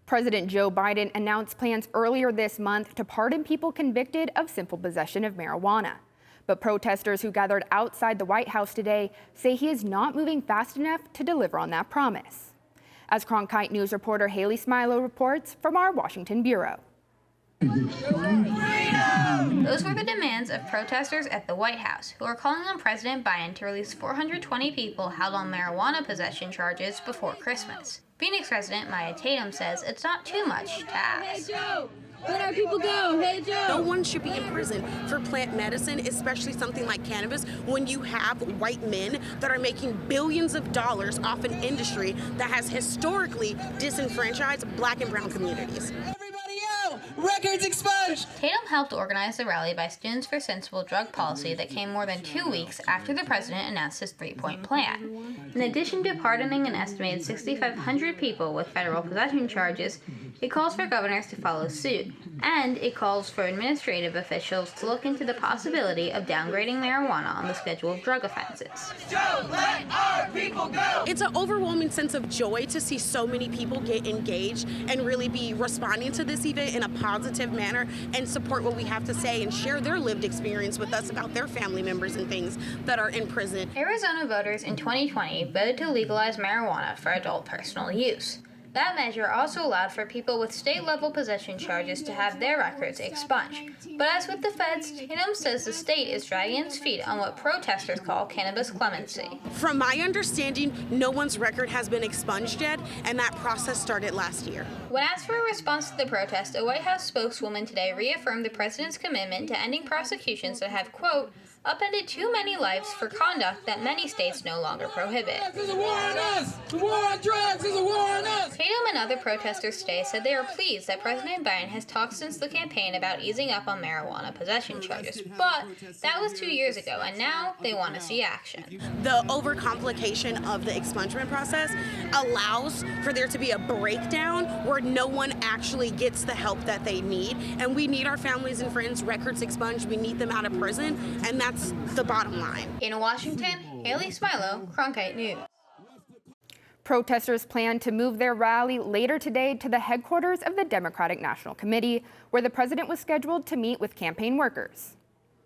President Joe Biden announced plans earlier this month to pardon people convicted of simple possession of marijuana. But protesters who gathered outside the White House today say he is not moving fast enough to deliver on that promise. As Cronkite News reporter Haley Smilow reports from our Washington bureau. Those were the demands of protesters at the White House, who are calling on President Biden to release 420 people held on marijuana possession charges before Christmas. Phoenix resident Maya Tatum says it's not too much to ask. Hey Joe, let our people go. Hey Joe. No one should be in prison for plant medicine, especially something like cannabis, when you have white men that are making billions of dollars off an industry that has historically disenfranchised black and brown communities. Records expunged! Tatum helped organize the rally by Students for Sensible Drug Policy that came more than 2 weeks after the president announced his three-point plan. In addition to pardoning an estimated 6,500 people with federal possession charges, it calls for governors to follow suit, and it calls for administrative officials to look into the possibility of downgrading marijuana on the schedule of drug offenses. Joe, let our people go! It's an overwhelming sense of joy to see so many people get engaged and really be responding to this event in a positive manner and support what we have to say and share their lived experience with us about their family members and things that are in prison. Arizona voters in 2020 voted to legalize marijuana for adult personal use. That measure also allowed for people with state-level possession charges to have their records expunged. But as with the feds, Tatum says the state is dragging its feet on what protesters call cannabis clemency. From my understanding, no one's record has been expunged yet, and that process started last year. When asked for a response to the protest, a White House spokeswoman today reaffirmed the president's commitment to ending prosecutions that have, quote, upended too many lives for conduct that many states no longer prohibit. There's a war on us! The war on drugs is a war on us! Tatum and other protesters today said they are pleased that President Biden has talked since the campaign about easing up on marijuana possession charges, but that was 2 years ago, and now they want to see action. The overcomplication of the expungement process allows for there to be a breakdown where no one actually gets the help that they need, and we need our families and friends' records expunged. We need them out of prison, and that's the bottom line. In Washington, Haley Smilow, Cronkite News. Protesters plan to move their rally later today to the headquarters of the Democratic National Committee, where the president was scheduled to meet with campaign workers.